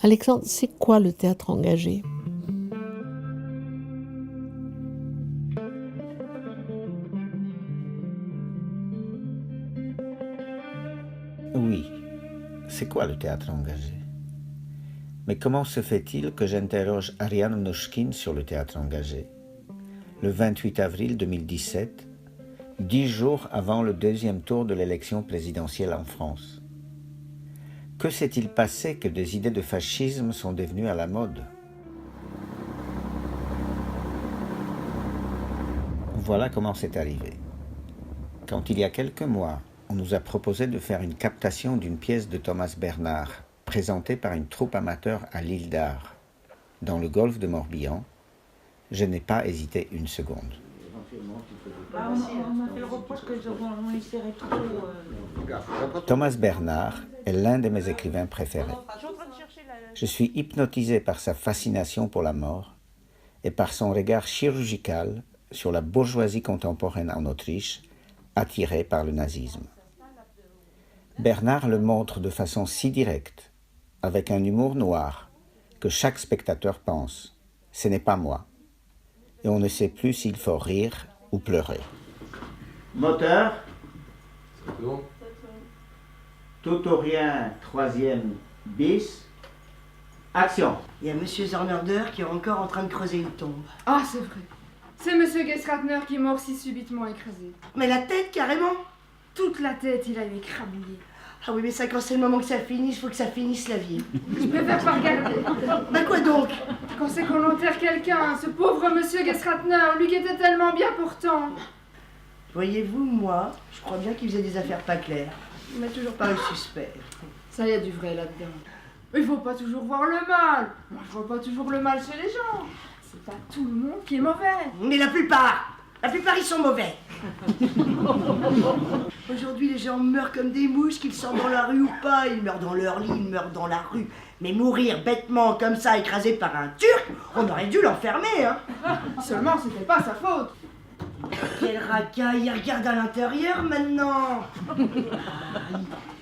Alexandre, c'est quoi le théâtre engagé ? Oui, c'est quoi le théâtre engagé ? Mais comment se fait-il que j'interroge Ariane Mnouchkine sur le théâtre engagé ? Le 28 avril 2017, 10 jours avant le deuxième tour de l'élection présidentielle en France. Que s'est-il passé que des idées de fascisme sont devenues à la mode ? Voilà comment c'est arrivé. Quand il y a quelques mois, on nous a proposé de faire une captation d'une pièce de Thomas Bernhard, présentée par une troupe amateur à l'île d'Ar, dans le golfe de Morbihan, je n'ai pas hésité une seconde. On m'a fait le reproche que on essaierait trop. Thomas Bernhard est l'un de mes écrivains préférés. Je suis hypnotisé par sa fascination pour la mort et par son regard chirurgical sur la bourgeoisie contemporaine en Autriche, attirée par le nazisme. Bernhard le montre de façon si directe, avec un humour noir, que chaque spectateur pense « ce n'est pas moi ». Et on ne sait plus s'il faut rire ou pleurer. Moteur. Tout ou rien, 3e bis. Action. Il y a Monsieur Zormerder qui est encore en train de creuser une tombe. Ah, c'est vrai. C'est Monsieur Gessratner qui est mort si subitement écrasé. Mais la tête, carrément. Toute la tête, il a eu écrabouillé. Ah oui, mais ça, quand c'est le moment que ça finisse, il faut que ça finisse la vie. Je préfère pas regarder. Bah quoi donc? Quand c'est qu'on enterre quelqu'un, ce pauvre Monsieur Gessratner, lui qui était tellement bien pourtant. Voyez-vous, moi, je crois bien qu'il faisait des affaires pas claires. Il m'a toujours paru suspect. Ça y a du vrai là-dedans. Il faut pas toujours voir le mal. Moi, je vois pas toujours le mal chez les gens. C'est pas tout le monde qui est mauvais. Mais la plupart, ils sont mauvais. Aujourd'hui, les gens meurent comme des mouches, qu'ils sortent dans la rue ou pas. Ils meurent dans leur lit, ils meurent dans la rue. Mais mourir bêtement comme ça, écrasé par un Turc, on aurait dû l'enfermer, hein. Seulement, c'était pas sa faute. Quel racaille, ils regardent à l'intérieur maintenant.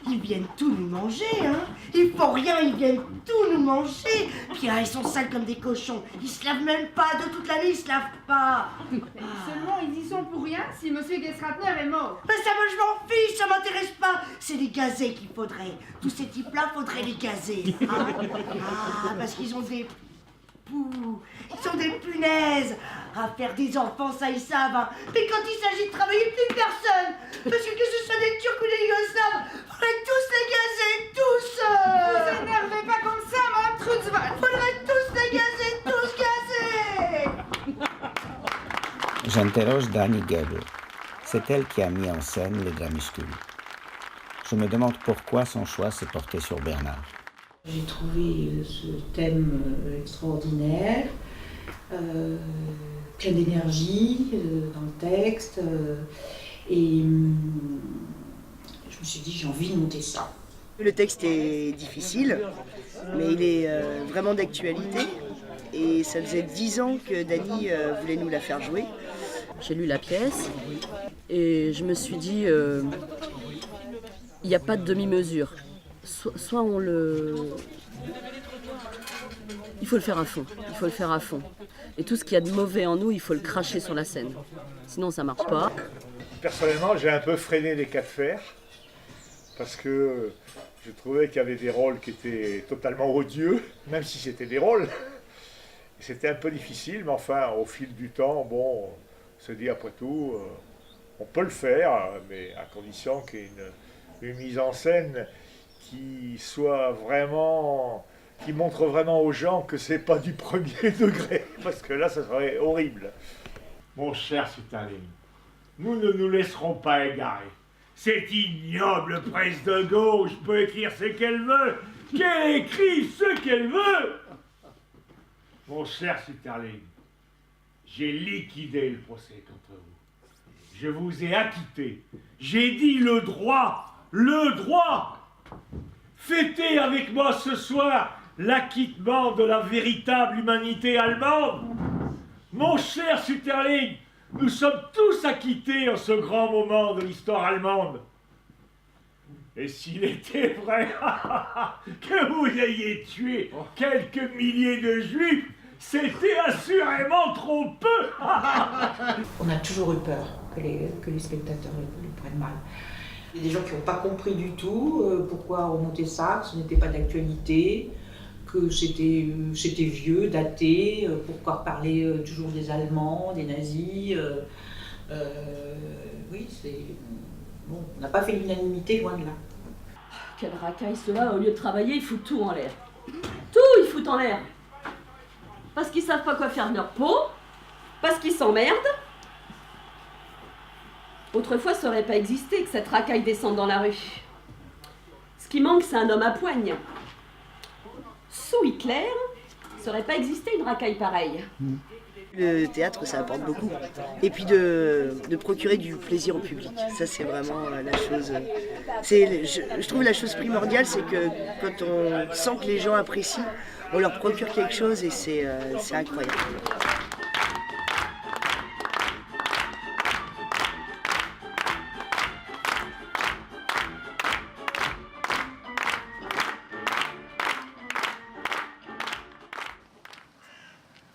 Ils viennent tout nous manger, hein. Ils font rien, ils viennent tout nous manger. Puis là, ils sont sales comme des cochons. Ils se lavent même pas, de toute l'année, ils se lavent pas. Seulement, ils y sont pour rien si Monsieur Gessratner est mort. Mais ça, moi, je m'en fiche, ça m'intéresse pas. C'est les gazer qu'il faudrait. Tous ces types-là, faudrait les gazer. Hein. Ah, parce qu'ils ont des poux. Ils sont des punaises. À faire des enfants, ça, ils savent. Hein. Mais quand il s'agit de travailler, plus personne. Parce que ce soit des Turcs ou des Yougoslaves, faudrait tous les gazer, tous. Vous énervez pas comme ça, Madame Trutzwald. Faudrait tous les gazer, tous gazer. J'interroge Dani Goebel. C'est elle qui a mis en scène les Dramuscules. Je me demande pourquoi son choix s'est porté sur Bernhard. J'ai trouvé ce thème extraordinaire, plein d'énergie dans le texte, et je me suis dit j'ai envie de monter ça. Le texte est difficile, mais il est vraiment d'actualité. Et ça faisait 10 ans que Dani voulait nous la faire jouer. J'ai lu la pièce et je me suis dit, il n'y a pas de demi-mesure. Soit on le... Il faut le faire à fond, il faut le faire à fond. Et tout ce qu'il y a de mauvais en nous, il faut le cracher sur la scène. Sinon ça ne marche pas. Personnellement, j'ai un peu freiné les cas de fer parce que je trouvais qu'il y avait des rôles qui étaient totalement odieux, même si c'était des rôles. C'était un peu difficile, mais enfin, au fil du temps, bon, on se dit après tout, on peut le faire, mais à condition qu'il y ait une mise en scène qui soit vraiment, qui montre vraiment aux gens que c'est pas du premier degré, parce que là, ça serait horrible. Mon cher Sutalin, nous ne nous laisserons pas égarer. Cette ignoble presse de gauche peut écrire ce qu'elle veut, qu'elle écrive ce qu'elle veut. Mon cher Sutalin, j'ai liquidé le procès contre vous. Je vous ai acquitté. J'ai dit le droit, le droit. Fêtez avec moi ce soir l'acquittement de la véritable humanité allemande. Mon cher Suterling, nous sommes tous acquittés en ce grand moment de l'histoire allemande. Et s'il était vrai que vous ayez tué quelques milliers de juifs, c'était assurément trop peu. On a toujours eu peur que les spectateurs le prennent mal. Il y a des gens qui n'ont pas compris du tout pourquoi on montait ça, que ce n'était pas d'actualité, que c'était vieux, daté, pourquoi reparler toujours des Allemands, des nazis. Oui, c'est... Bon, on n'a pas fait l'unanimité, loin de là. Quel racaille cela, au lieu de travailler, ils foutent tout en l'air. Tout, ils foutent en l'air. Parce qu'ils savent pas quoi faire de leur peau, parce qu'ils s'emmerdent. Autrefois, ça aurait pas existé que cette racaille descende dans la rue. Ce qui manque, c'est un homme à poigne. Sous Hitler, ça aurait pas existé une racaille pareille. Le théâtre, ça apporte beaucoup. Et puis de procurer du plaisir au public. Ça, c'est vraiment la chose... Je trouve la chose primordiale, c'est que quand on sent que les gens apprécient, on leur procure quelque chose et c'est incroyable.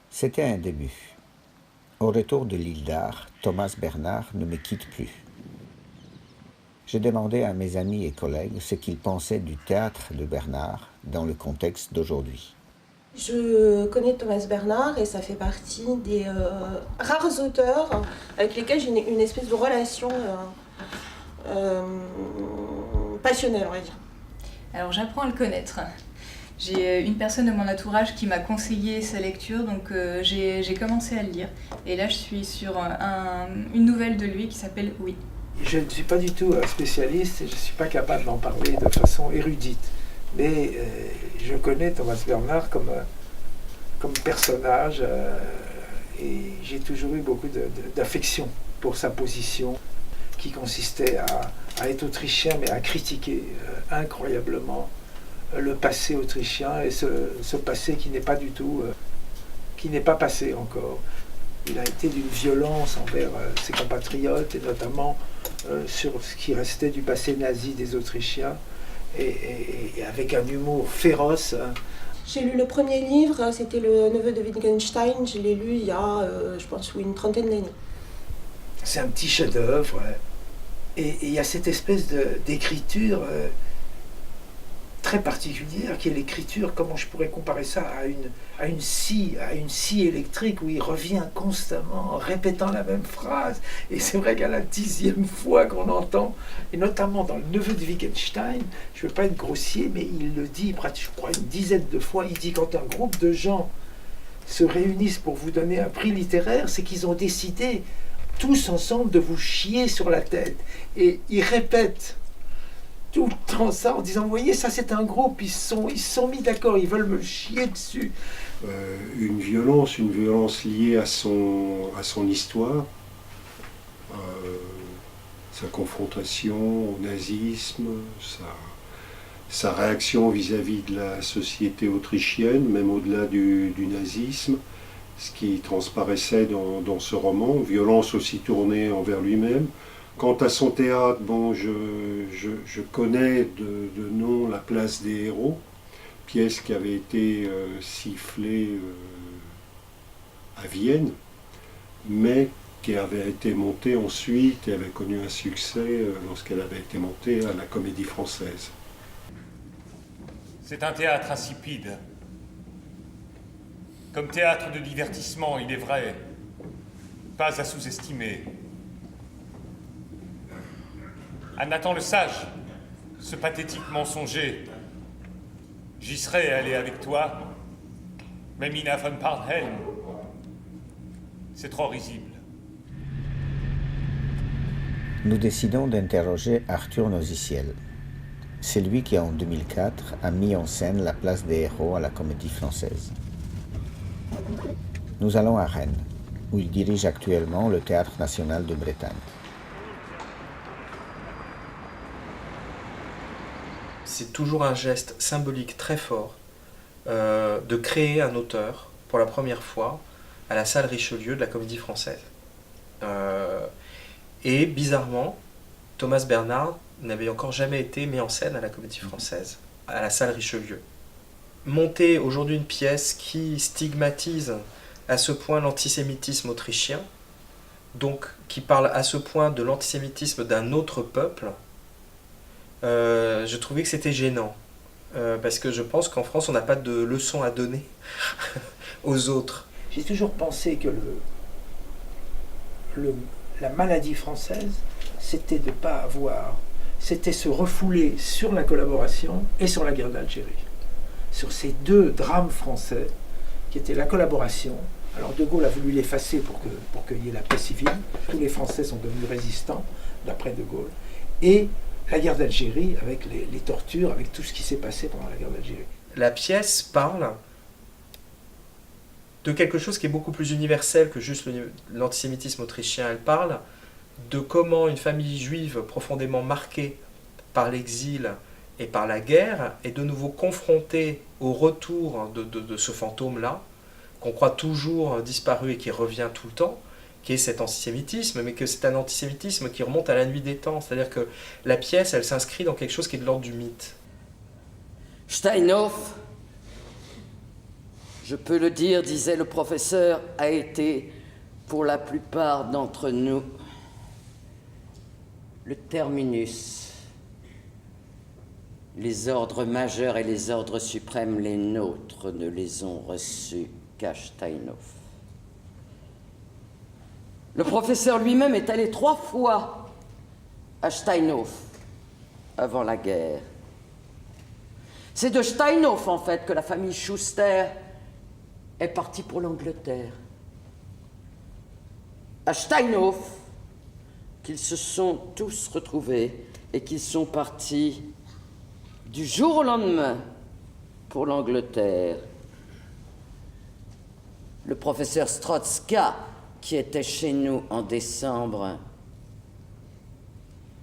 C'était un début. Au retour de l'île d'Ar, Thomas Bernard ne me quitte plus. J'ai demandé à mes amis et collègues ce qu'ils pensaient du théâtre de Bernard dans le contexte d'aujourd'hui. Je connais Thomas Bernard et ça fait partie des rares auteurs avec lesquels j'ai une espèce de relation passionnelle, on va dire. Alors j'apprends à le connaître. J'ai une personne de mon entourage qui m'a conseillé sa lecture, donc j'ai commencé à le lire. Et là, je suis sur une nouvelle de lui qui s'appelle Oui. Je ne suis pas du tout un spécialiste et je ne suis pas capable d'en parler de façon érudite. Mais je connais Thomas Bernard comme personnage et j'ai toujours eu beaucoup d'affection pour sa position qui consistait à être autrichien mais à critiquer incroyablement le passé autrichien et ce passé qui n'est pas du tout, qui n'est pas passé encore. Il a été d'une violence envers ses compatriotes et notamment sur ce qui restait du passé nazi des Autrichiens et avec un humour féroce. J'ai lu le premier livre, c'était Le Neveu de Wittgenstein, je l'ai lu il y a, je pense, une trentaine d'années. C'est un petit chef-d'œuvre et il y a cette espèce d'écriture très particulière qui est l'écriture, comment je pourrais comparer ça à une scie électrique où il revient constamment en répétant la même phrase. Et c'est vrai qu'à la 10e fois qu'on entend, et notamment dans Le Neveu de Wittgenstein, je ne veux pas être grossier, mais il le dit, je crois, une dizaine de fois, il dit quand un groupe de gens se réunissent pour vous donner un prix littéraire, c'est qu'ils ont décidé tous ensemble de vous chier sur la tête. Et il répète tout le temps ça en disant, vous voyez, ça c'est un groupe, ils se sont mis d'accord, ils veulent me chier dessus. Une violence liée à son histoire, sa confrontation au nazisme, sa réaction vis-à-vis de la société autrichienne, même au-delà du nazisme, ce qui transparaissait dans ce roman, violence aussi tournée envers lui-même. Quant à son théâtre, bon, je connais de nom La Place des Héros, pièce qui avait été sifflée à Vienne, mais qui avait été montée ensuite et avait connu un succès lorsqu'elle avait été montée à la Comédie Française. C'est un théâtre insipide. Comme théâtre de divertissement, il est vrai, pas à sous-estimer. À Nathan le Sage, ce pathétique mensonger. J'y serais allé avec toi, mais Mina von Parnhelm, c'est trop risible. Nous décidons d'interroger Arthur Nosiciel. C'est lui qui, en 2004, a mis en scène La Place des Héros à la Comédie Française. Nous allons à Rennes, où il dirige actuellement le Théâtre National de Bretagne. C'est toujours un geste symbolique très fort de créer un auteur pour la première fois à la salle Richelieu de la Comédie Française. Et bizarrement, Thomas Bernhard n'avait encore jamais été mis en scène à la Comédie Française, à la salle Richelieu. Monter aujourd'hui une pièce qui stigmatise à ce point l'antisémitisme autrichien, donc qui parle à ce point de l'antisémitisme d'un autre peuple, je trouvais que c'était gênant. Parce que je pense qu'en France, on n'a pas de leçons à donner aux autres. J'ai toujours pensé que la maladie française, c'était de ne pas avoir, c'était se refouler sur la collaboration et sur la guerre d'Algérie. Sur ces deux drames français, qui étaient la collaboration. Alors De Gaulle a voulu l'effacer pour qu'il y ait la paix civile. Tous les Français sont devenus résistants, d'après De Gaulle. Et la guerre d'Algérie, avec les tortures, avec tout ce qui s'est passé pendant la guerre d'Algérie. La pièce parle de quelque chose qui est beaucoup plus universel que juste l'antisémitisme autrichien. Elle parle de comment une famille juive profondément marquée par l'exil et par la guerre est de nouveau confrontée au retour de ce fantôme-là, qu'on croit toujours disparu et qui revient tout le temps, qui est cet antisémitisme, mais que c'est un antisémitisme qui remonte à la nuit des temps. C'est-à-dire que la pièce, elle s'inscrit dans quelque chose qui est de l'ordre du mythe. Steinhoff, je peux le dire, disait le professeur, a été, pour la plupart d'entre nous, le terminus. Les ordres majeurs et les ordres suprêmes, les nôtres, ne les ont reçus qu'à Steinhoff. Le professeur lui-même est allé 3 fois à Steinhoff avant la guerre. C'est de Steinhoff, en fait, que la famille Schuster est partie pour l'Angleterre. À Steinhoff, qu'ils se sont tous retrouvés et qu'ils sont partis du jour au lendemain pour l'Angleterre. Le professeur Strotzka, qui était chez nous en décembre,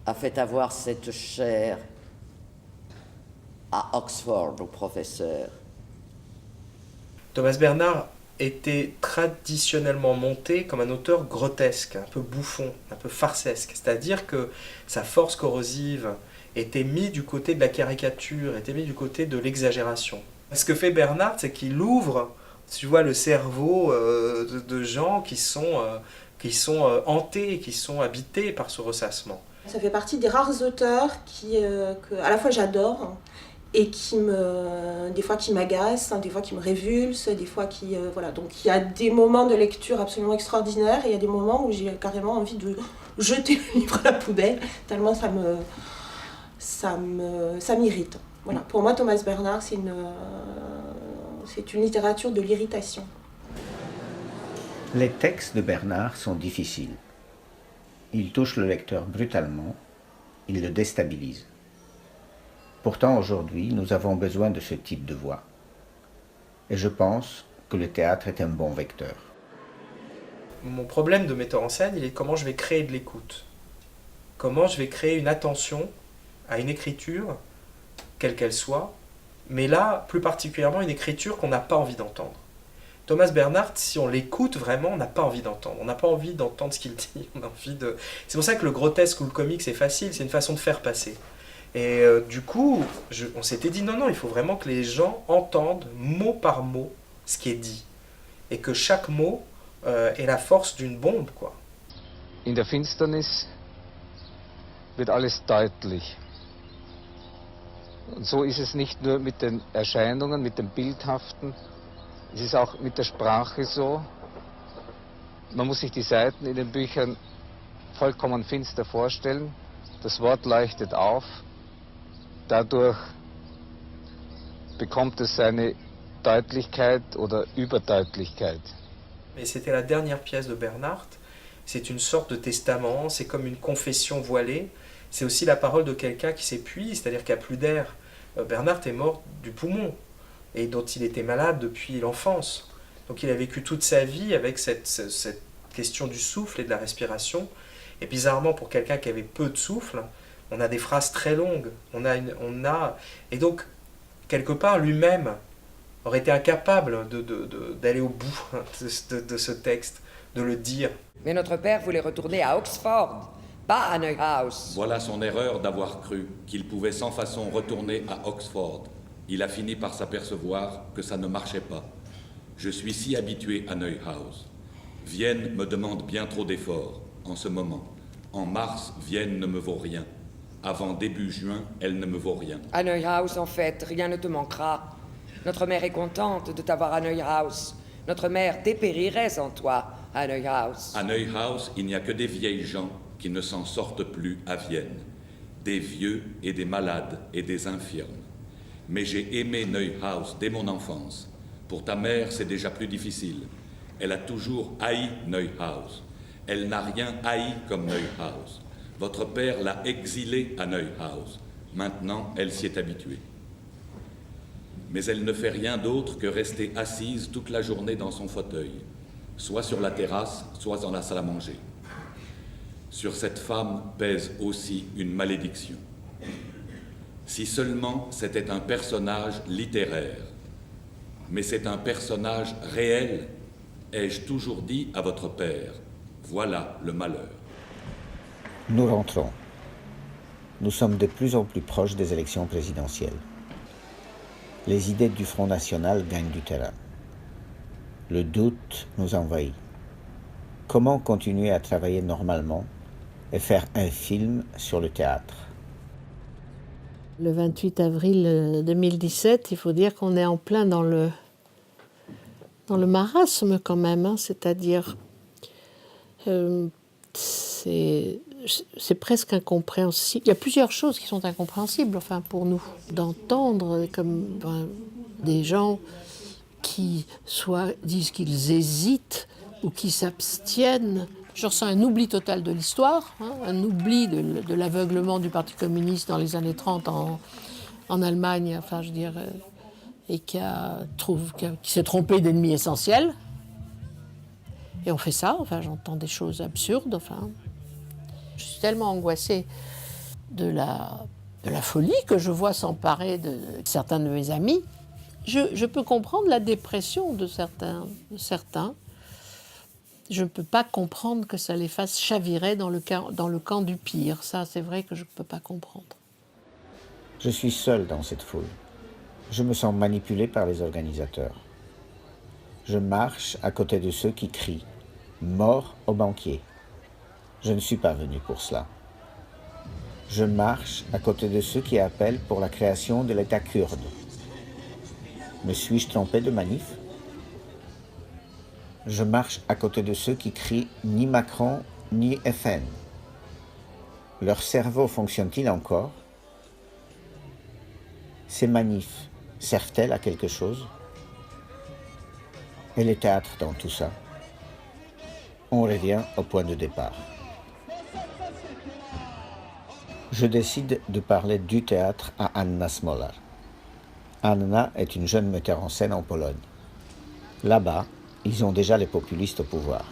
a fait avoir cette chaire à Oxford au professeur. Thomas Bernhard était traditionnellement monté comme un auteur grotesque, un peu bouffon, un peu farcesque. C'est-à-dire que sa force corrosive était mise du côté de la caricature, était mise du côté de l'exagération. Ce que fait Bernhard, c'est qu'il ouvre, tu vois, le cerveau de gens qui sont hantés, qui sont habités par ce ressassement. Ça fait partie des rares auteurs que à la fois j'adore et des fois qui m'agacent, des fois qui me révulsent, des fois qui... voilà. Donc il y a des moments de lecture absolument extraordinaires et il y a des moments où j'ai carrément envie de jeter le livre à la poubelle, tellement ça m'irrite. Voilà. Pour moi, Thomas Bernhard, c'est une littérature de l'irritation. Les textes de Bernhard sont difficiles. Ils touchent le lecteur brutalement, ils le déstabilisent. Pourtant, aujourd'hui, nous avons besoin de ce type de voix. Et je pense que le théâtre est un bon vecteur. Mon problème de metteur en scène, il est comment je vais créer de l'écoute. Comment je vais créer une attention à une écriture, quelle qu'elle soit, mais là, plus particulièrement, une écriture qu'on n'a pas envie d'entendre. Thomas Bernhard, si on l'écoute vraiment, on n'a pas envie d'entendre. On n'a pas envie d'entendre ce qu'il dit. On a envie de... C'est pour ça que le grotesque ou le comique, c'est facile, c'est une façon de faire passer. Et du coup, on s'était dit non, il faut vraiment que les gens entendent mot par mot ce qui est dit. Et que chaque mot ait la force d'une bombe, quoi. In der Finsternis wird alles deutlich. Und so ist es nicht nur mit den Erscheinungen, mit dem Bildhaften, es ist auch mit der Sprache so. Man muss sich die Seiten in den Büchern vollkommen finster vorstellen. Das Wort leuchtet auf. Dadurch bekommt es seine Deutlichkeit oder Überdeutlichkeit. Et c'était la dernière pièce de Bernhard. C'est une sorte de testament, c'est comme une confession voilée. C'est aussi la parole de quelqu'un qui s'épuise, c'est-à-dire qu'il n'y a plus d'air. Bernhard est mort du poumon et dont il était malade depuis l'enfance. Donc il a vécu toute sa vie avec cette question du souffle et de la respiration. Et bizarrement, pour quelqu'un qui avait peu de souffle, on a des phrases très longues. Et donc, quelque part, lui-même aurait été incapable d'aller au bout de ce texte, de le dire. Mais notre père voulait retourner à Oxford pas à Neuhaus. Voilà son erreur d'avoir cru qu'il pouvait sans façon retourner à Oxford. Il a fini par s'apercevoir que ça ne marchait pas. Je suis si habitué à Neuhaus. Vienne me demande bien trop d'efforts en ce moment. En mars, Vienne ne me vaut rien. Avant début juin, elle ne me vaut rien. À Neuhaus, en fait, rien ne te manquera. Notre mère est contente de t'avoir à Neuhaus. Notre mère dépérirait sans toi à Neuhaus. À Neuhaus, il n'y a que des vieilles gens qui ne s'en sortent plus à Vienne. Des vieux et des malades et des infirmes. Mais j'ai aimé Neuhaus dès mon enfance. Pour ta mère, c'est déjà plus difficile. Elle a toujours haï Neuhaus. Elle n'a rien haï comme Neuhaus. Votre père l'a exilée à Neuhaus. Maintenant, elle s'y est habituée. Mais elle ne fait rien d'autre que rester assise toute la journée dans son fauteuil, soit sur la terrasse, soit dans la salle à manger. Sur cette femme pèse aussi une malédiction. Si seulement c'était un personnage littéraire, mais c'est un personnage réel, ai-je toujours dit à votre père. Voilà le malheur. Nous rentrons. Nous sommes de plus en plus proches des élections présidentielles. Les idées du Front National gagnent du terrain. Le doute nous envahit. Comment continuer à travailler normalement et faire un film sur le théâtre? Le 28 avril 2017, il faut dire qu'on est en plein dans le marasme quand même, hein, c'est-à-dire c'est presque incompréhensible. Il y a plusieurs choses qui sont incompréhensibles, enfin pour nous, d'entendre comme des gens qui soit disent qu'ils hésitent ou qui s'abstiennent. Je ressens un oubli total de l'histoire, hein, un oubli de l'aveuglement du Parti communiste dans les années 30 en Allemagne, enfin je veux dire, et qui s'est trompé d'ennemi essentiel. Et on fait ça, enfin j'entends des choses absurdes, enfin. Je suis tellement angoissée de la folie que je vois s'emparer de certains de mes amis. Je peux comprendre la dépression de certains. Je ne peux pas comprendre que ça les fasse chavirer dans le camp du pire. Ça, c'est vrai que je ne peux pas comprendre. Je suis seul dans cette foule. Je me sens manipulé par les organisateurs. Je marche à côté de ceux qui crient « Mort aux banquiers ». Je ne suis pas venu pour cela. Je marche à côté de ceux qui appellent pour la création de l'État kurde. Me suis-je trompé de manif? Je marche à côté de ceux qui crient ni Macron ni FN. Leur cerveau fonctionne-t-il encore? Ces manifs servent-elles à quelque chose? Et le théâtre dans tout ça? On revient au point de départ. Je décide de parler du théâtre à Anna Smolar. Anna est une jeune metteur en scène en Pologne. Là-bas, ils ont déjà les populistes au pouvoir.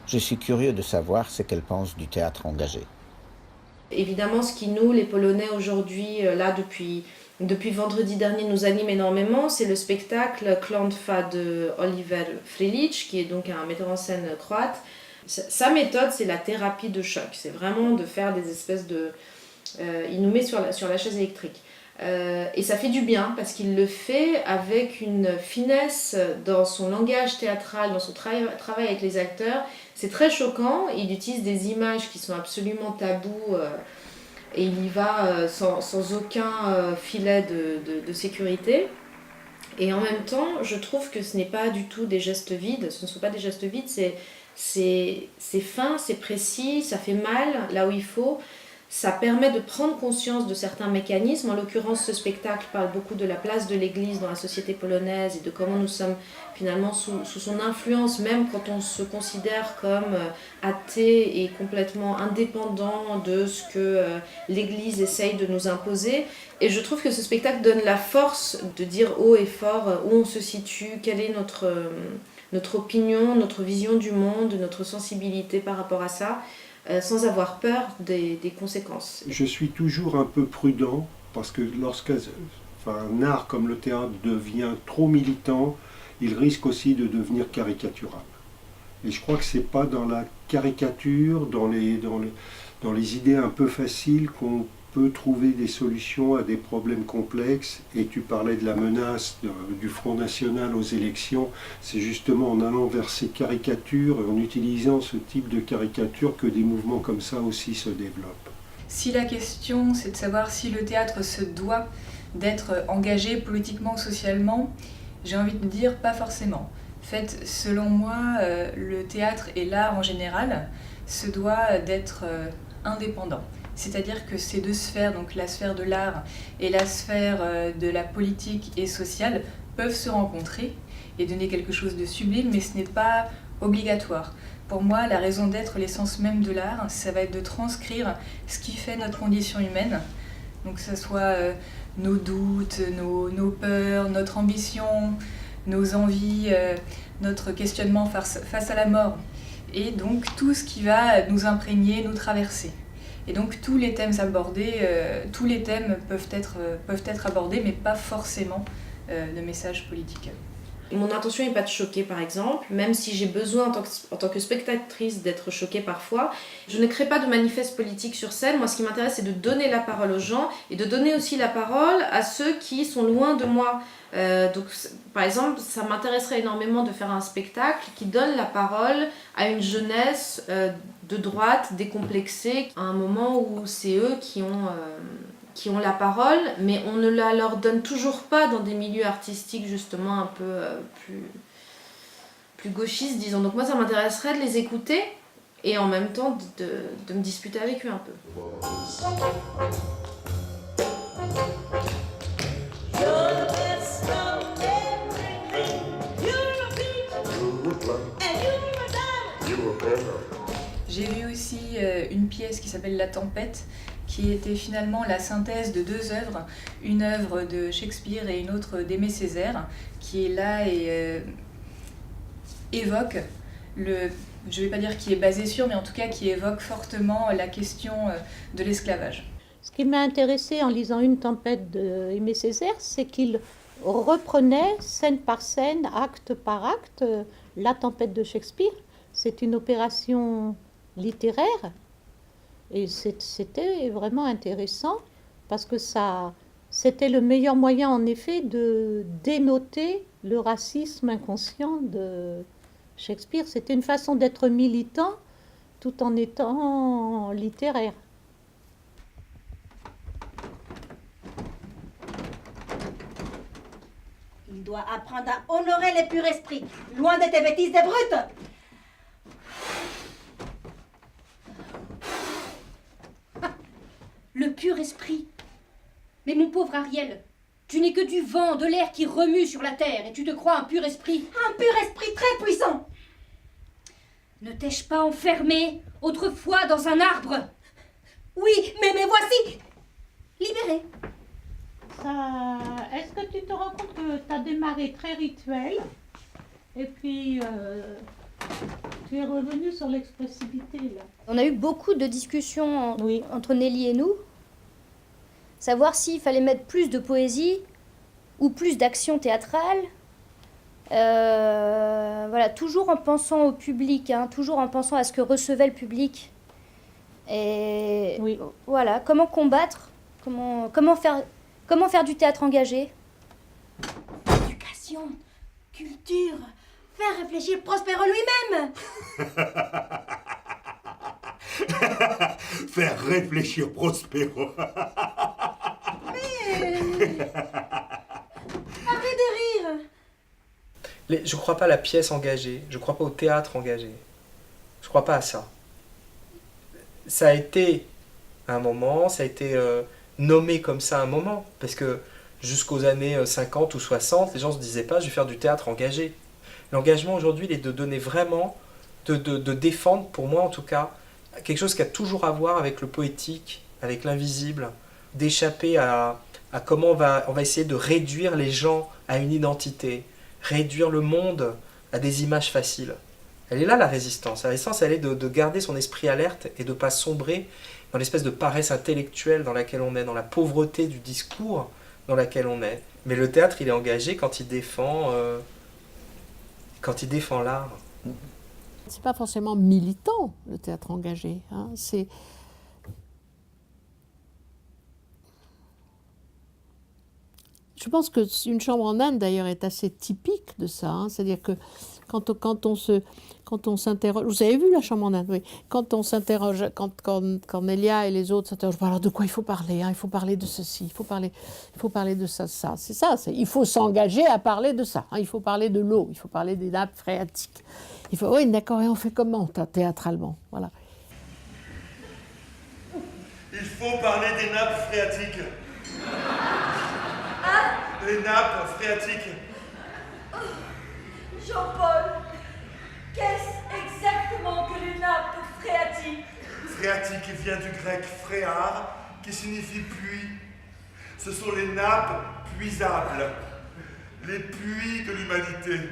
Je suis curieux de savoir ce qu'elle pense du théâtre engagé. Évidemment, ce qui nous, les Polonais, aujourd'hui, là, depuis vendredi dernier, nous anime énormément, c'est le spectacle Klątwa de Oliver Frljić, qui est donc un metteur en scène croate. Sa méthode, c'est la thérapie de choc. C'est vraiment de faire des espèces de... il nous met sur la chaise électrique. Et ça fait du bien parce qu'il le fait avec une finesse dans son langage théâtral, dans son travail avec les acteurs. C'est très choquant, il utilise des images qui sont absolument tabous et il y va sans aucun filet de sécurité. Et en même temps, je trouve que ce n'est pas du tout des gestes vides, ce ne sont pas des gestes vides, c'est fin, c'est précis, ça fait mal là où il faut. Ça permet de prendre conscience de certains mécanismes. En l'occurrence, ce spectacle parle beaucoup de la place de l'Église dans la société polonaise et de comment nous sommes finalement sous son influence, même quand on se considère comme athée et complètement indépendant de ce que l'Église essaye de nous imposer. Et je trouve que ce spectacle donne la force de dire haut et fort où on se situe, quelle est notre opinion, notre vision du monde, notre sensibilité par rapport à ça. Sans avoir peur des conséquences. Je suis toujours un peu prudent parce que lorsqu'un art comme le théâtre devient trop militant, il risque aussi de devenir caricatural. Et je crois que c'est pas dans la caricature, dans les idées un peu faciles qu'on peut trouver des solutions à des problèmes complexes. Et tu parlais de la menace du Front National aux élections. C'est justement en allant vers ces caricatures, en utilisant ce type de caricature, que des mouvements comme ça aussi se développent. Si la question c'est de savoir si le théâtre se doit d'être engagé politiquement ou socialement, j'ai envie de dire pas forcément. En fait, selon moi, le théâtre et l'art en général se doit d'être indépendant. C'est-à-dire que ces deux sphères, donc la sphère de l'art et la sphère de la politique et sociale, peuvent se rencontrer et donner quelque chose de sublime, mais ce n'est pas obligatoire. Pour moi, la raison d'être, l'essence même de l'art, ça va être de transcrire ce qui fait notre condition humaine. Donc que ce soit nos doutes, nos peurs, notre ambition, nos envies, notre questionnement face à la mort. Et donc tout ce qui va nous imprégner, nous traverser. Et donc tous les thèmes abordés, tous les thèmes peuvent être abordés, mais pas forcément de messages politiques. Mon intention n'est pas de choquer, par exemple, même si j'ai besoin en tant que spectatrice d'être choquée parfois. Je ne crée pas de manifeste politique sur scène. Moi, ce qui m'intéresse, c'est de donner la parole aux gens et de donner aussi la parole à ceux qui sont loin de moi. Donc, par exemple, ça m'intéresserait énormément de faire un spectacle qui donne la parole à une jeunesse de droite, décomplexée, à un moment où c'est eux qui ont la parole, mais on ne la leur donne toujours pas dans des milieux artistiques justement un peu plus gauchistes, disons. Donc moi, ça m'intéresserait de les écouter et en même temps de me disputer avec eux un peu. J'ai vu aussi une pièce qui s'appelle La Tempête, qui était finalement la synthèse de deux œuvres, une œuvre de Shakespeare et une autre d'Aimé Césaire, qui est là et évoque, je ne vais pas dire qui est basé sur, mais en tout cas qui évoque fortement la question de l'esclavage. Ce qui m'a intéressée en lisant Une tempête d'Aimé Césaire, c'est qu'il reprenait scène par scène, acte par acte, La Tempête de Shakespeare. C'est une opération littéraire. Et c'était vraiment intéressant parce que c'était le meilleur moyen, en effet, de dénoter le racisme inconscient de Shakespeare. C'était une façon d'être militant tout en étant littéraire. Il doit apprendre à honorer les purs esprits, loin de tes bêtises des brutes. Le pur esprit. Mais mon pauvre Ariel, tu n'es que du vent, de l'air qui remue sur la terre, et tu te crois un pur esprit. Un pur esprit très puissant. Ne t'ai-je pas enfermé autrefois dans un arbre? Oui, mais voici, libéré. Est-ce que tu te rends compte que tu as démarré très rituel, et puis tu es revenu sur l'expressivité là? On a eu beaucoup de discussions entre Nelly et nous, savoir s'il fallait mettre plus de poésie ou plus d'action théâtrale. Voilà, toujours en pensant au public, hein, toujours en pensant à ce que recevait le public. Et voilà, comment combattre, comment faire du théâtre engagé. Éducation, culture, faire réfléchir Prospero lui-même. Faire réfléchir Prospero. Mais... Arrête de rire. Je crois pas à la pièce engagée, je crois pas au théâtre engagé. Je crois pas à ça. Ça a été un moment, ça a été nommé comme ça un moment, parce que jusqu'aux années 50 ou 60, les gens se disaient pas « je vais faire du théâtre engagé ». L'engagement aujourd'hui, il est de donner vraiment, de défendre, pour moi en tout cas, quelque chose qui a toujours à voir avec le poétique, avec l'invisible, d'échapper à comment on va essayer de réduire les gens à une identité, réduire le monde à des images faciles. Elle est là la résistance. La résistance, elle est de garder son esprit alerte et de ne pas sombrer dans l'espèce de paresse intellectuelle dans laquelle on est, dans la pauvreté du discours dans laquelle on est. Mais le théâtre, il est engagé quand il défend l'art. c'est pas forcément militant, le théâtre engagé. Hein. Je pense que Une chambre en Inde, d'ailleurs, est assez typique de ça. Hein. C'est-à-dire que quand on s'interroge... Vous avez vu La chambre en Inde, oui. Quand on s'interroge, quand Cornelia et les autres s'interrogent, alors de quoi il faut parler, hein, il faut parler de ceci, il faut parler de ça. C'est ça, il faut s'engager à parler de ça. Hein, il faut parler de l'eau, il faut parler des nappes phréatiques. Oui, d'accord, et on fait comment, théâtralement? Voilà. Il faut parler des nappes phréatiques. Les nappes phréatiques. Jean-Paul, qu'est-ce exactement que les nappes phréatiques? Phréatique vient du grec phréar, qui signifie puits. Ce sont les nappes puisables, les puits de l'humanité.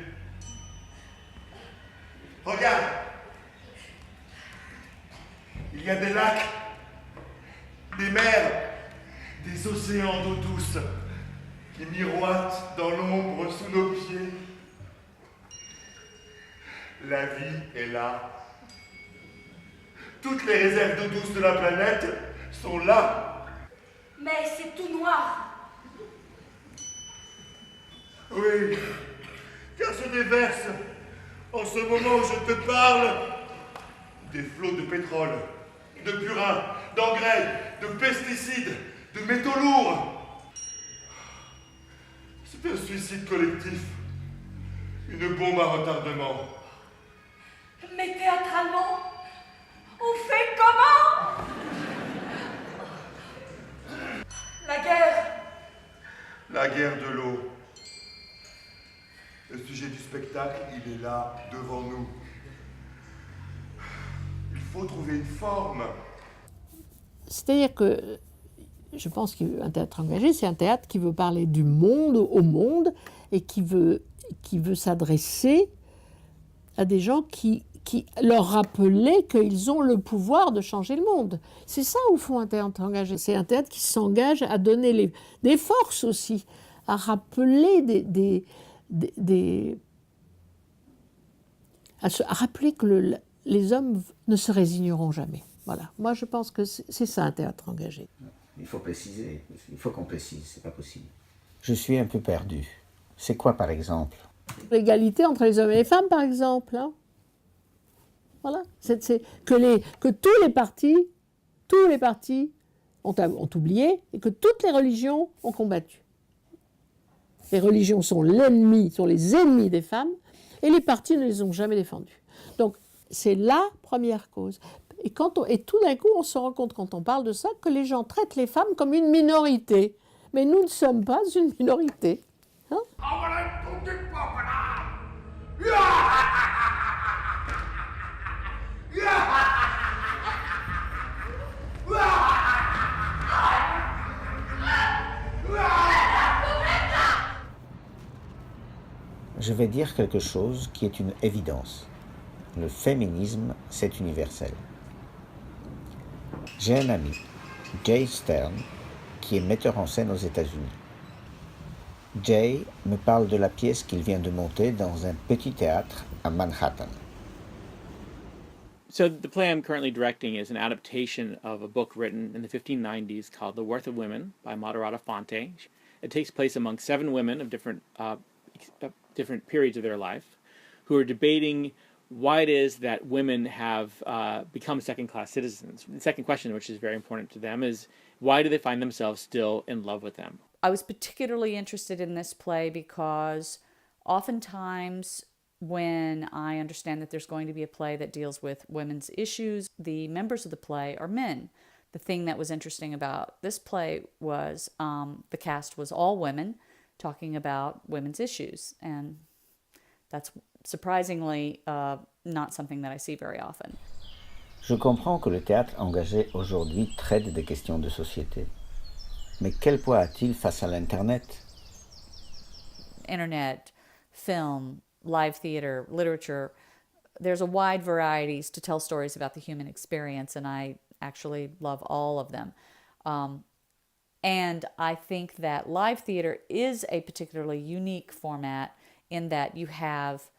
Regarde, il y a des lacs, des mers, des océans d'eau douce qui miroitent dans l'ombre sous nos pieds. La vie est là. Toutes les réserves d'eau douce de la planète sont là. Mais c'est tout noir. Oui, car se déverse, en ce moment où je te parle, des flots de pétrole, de purin, d'engrais, de pesticides, de métaux lourds. C'est un suicide collectif, une bombe à retardement. Mais théâtralement, on fait comment? La guerre. La guerre de l'eau. Le sujet du spectacle, il est là, devant nous. Il faut trouver une forme. C'est-à-dire que je pense qu'un théâtre engagé, c'est un théâtre qui veut parler du monde au monde et qui veut s'adresser à des gens qui leur rappeler qu'ils ont le pouvoir de changer le monde. C'est ça, au fond, un théâtre engagé. C'est un théâtre qui s'engage à donner des forces aussi, à rappeler à rappeler que les hommes ne se résigneront jamais. Voilà. Moi, je pense que c'est ça, un théâtre engagé. Il faut préciser, il faut qu'on précise, c'est pas possible. Je suis un peu perdu. C'est quoi, par exemple? L'égalité entre les hommes et les femmes, par exemple. Hein. Voilà. C'est que tous les partis ont oublié et que toutes les religions ont combattu. Les religions sont les ennemis des femmes et les partis ne les ont jamais défendus. Donc, c'est la première cause. Et tout d'un coup, on se rend compte, quand on parle de ça, que les gens traitent les femmes comme une minorité. Mais nous ne sommes pas une minorité. Hein? Je vais dire quelque chose qui est une évidence. Le féminisme, c'est universel. J'ai un ami, Jay Stern, qui est metteur en scène aux États-Unis. Jay me parle de la pièce qu'il vient de monter dans un petit théâtre à Manhattan. So the play I'm currently directing is an adaptation of a book written in the 1590s called The Worth of Women by Moderata Fonte. It takes place among 7 women of different periods of their life who are debating why it is that women have become second-class citizens. The second question, which is very important to them, is why do they find themselves still in love with them? I was particularly interested in this play because oftentimes when I understand that there's going to be a play that deals with women's issues, the members of the play are men. The thing that was interesting about this play was the cast was all women talking about women's issues, and that's surprisingly not something that I see very often. Je comprends que le théâtre engagé aujourd'hui traite des questions de société. Mais quel poids a-t-il face à l'Internet? Internet, film, live theater, literature, there's a wide varieties to tell stories about the human experience, and I actually love all of them. And I think that live theater is a particularly unique format in that you have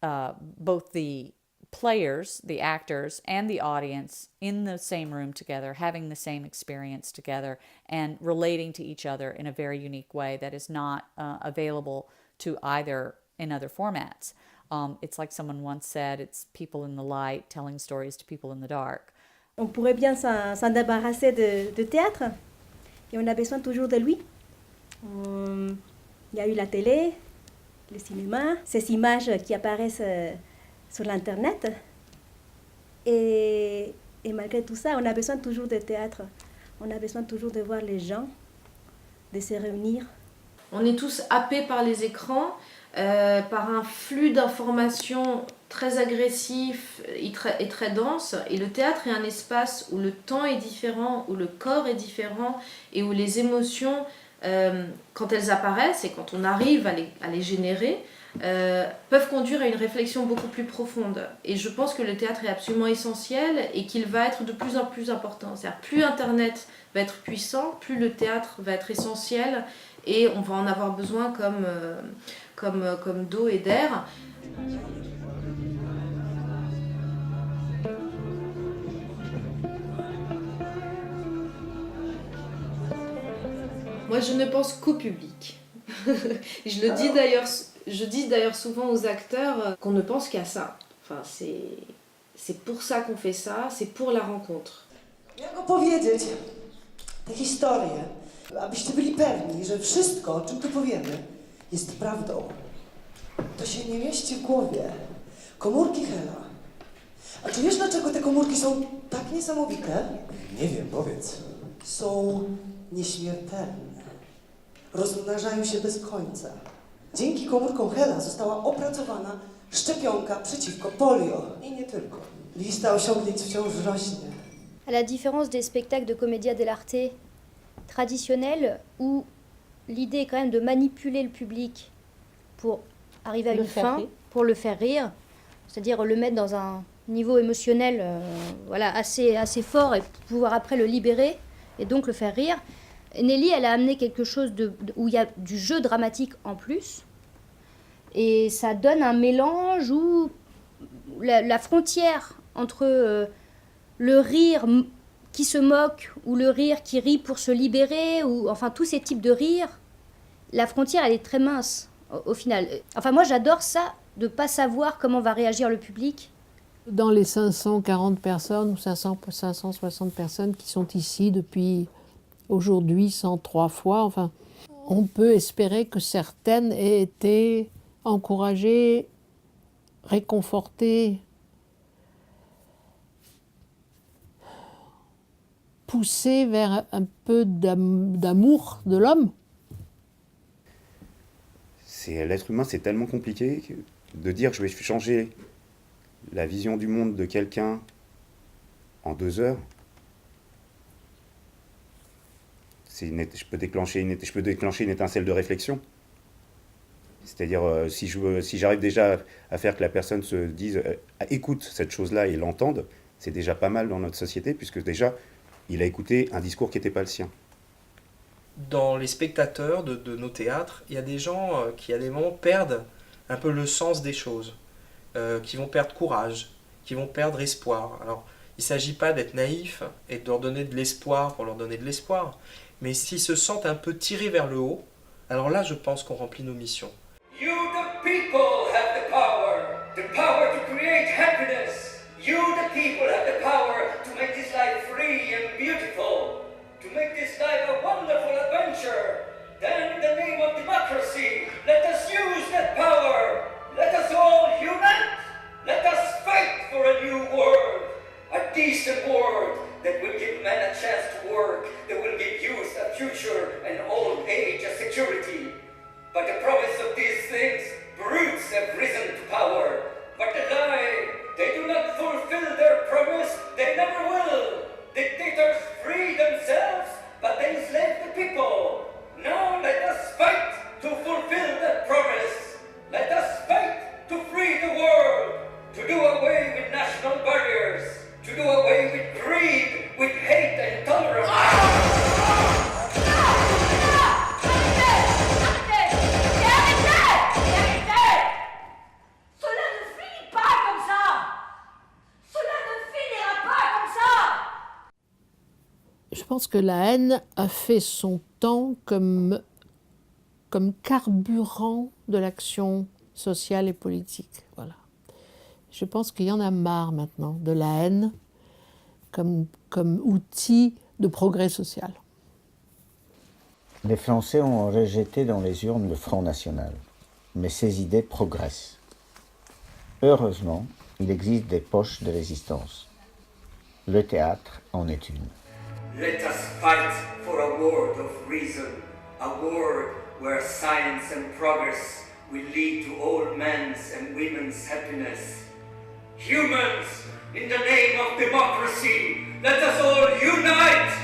both the players, the actors, and the audience in the same room together, having the same experience together, and relating to each other in a very unique way that is not available to either in other formats. It's like someone once said, it's people in the light telling stories to people in the dark. On pourrait bien s'en débarrasser de théâtre, et on a besoin toujours de lui. Il y a eu la télé, le cinéma, ces images qui apparaissent sur l'Internet. Et malgré tout ça, on a besoin toujours de théâtre. On a besoin toujours de voir les gens, de se réunir. On est tous happés par les écrans, par un flux d'informations très agressif et très dense. Et le théâtre est un espace où le temps est différent, où le corps est différent et où les émotions, quand elles apparaissent et quand on arrive à les générer, peuvent conduire à une réflexion beaucoup plus profonde. Et je pense que le théâtre est absolument essentiel et qu'il va être de plus en plus important. C'est-à-dire, plus Internet va être puissant, plus le théâtre va être essentiel et on va en avoir besoin comme d'eau et d'air. Moi, je ne pense qu'au public. Je dis d'ailleurs souvent aux acteurs qu'on ne pense qu'à ça. Enfin, c'est pour ça qu'on fait ça, c'est pour la rencontre. Jak opowiedzieć tę historię, abyście byli pewni, że wszystko, o czym tu powiemy, jest prawdą. To się nie mieści w głowie. Komórki Hela. A czy wiesz, dlaczego te komórki są tak niesamowite? Nie wiem, powiedz. Są nieśmiertelne. Rozmnażają się bez końca. Dzięki komórkom Hela została opracowana szczepionka przeciwko polio. I nie tylko. Lista osiągnięć wciąż rośnie. À la différence des spectacles de commedia dell'arte traditionnels, où l'idée est quand même de manipuler le public pour arriver à une fin, pour le faire rire, c'est-à-dire le mettre dans un niveau émotionnel assez fort et pouvoir après le libérer et donc le faire rire. Nelly, elle a amené quelque chose où il y a du jeu dramatique en plus. Et ça donne un mélange où la frontière entre le rire qui se moque ou le rire qui rit pour se libérer, ou enfin tous ces types de rire, la frontière elle est très mince au final. Enfin moi j'adore ça, de ne pas savoir comment va réagir le public. Dans les 540 personnes ou 560 personnes qui sont ici depuis aujourd'hui 103 fois, enfin, on peut espérer que certaines aient été encouragées, réconfortées, poussées vers un peu d'amour de l'homme. L'être humain, c'est tellement compliqué de dire que je vais changer la vision du monde de quelqu'un en 2 heures. Je peux déclencher une étincelle de réflexion. C'est-à-dire, si j'arrive déjà à faire que la personne se dise écoute cette chose-là et l'entende, c'est déjà pas mal dans notre société, puisque déjà, il a écouté un discours qui n'était pas le sien. Dans les spectateurs de nos théâtres, il y a des gens qui, à des moments, perdent un peu le sens des choses, qui vont perdre courage, qui vont perdre espoir. Alors, il ne s'agit pas d'être naïf et de leur donner de l'espoir pour leur donner de l'espoir, mais s'ils se sentent un peu tirés vers le haut, alors là, je pense qu'on remplit nos missions. You, the people, have the power to create happiness. You, the people, have the power to make this life free and beautiful, to make this life a wonderful adventure. Then, in the name of democracy, let us use that power. Let us all unite. Let us fight for a new world, a decent world that will give men a chance to work, that will give youth a future and old age a security. But the promise of these things, brutes have risen to power. But the lie, they do not fulfill their promise, they never will. Dictators free themselves, but they enslave the people. Now let us fight to fulfill that promise. Let us fight to free the world, to do away with national barriers, to do away with greed, with hate and intolerance. pense que la haine a fait son temps comme carburant de l'action sociale et politique. Voilà. Je pense qu'il y en a marre maintenant de la haine comme outil de progrès social. Les Français ont rejeté dans les urnes le Front National, mais ces idées progressent. Heureusement, il existe des poches de résistance. Le théâtre en est une. Let us fight for a world of reason, a world where science and progress will lead to all men's and women's happiness. Humans, in the name of democracy, let us all unite!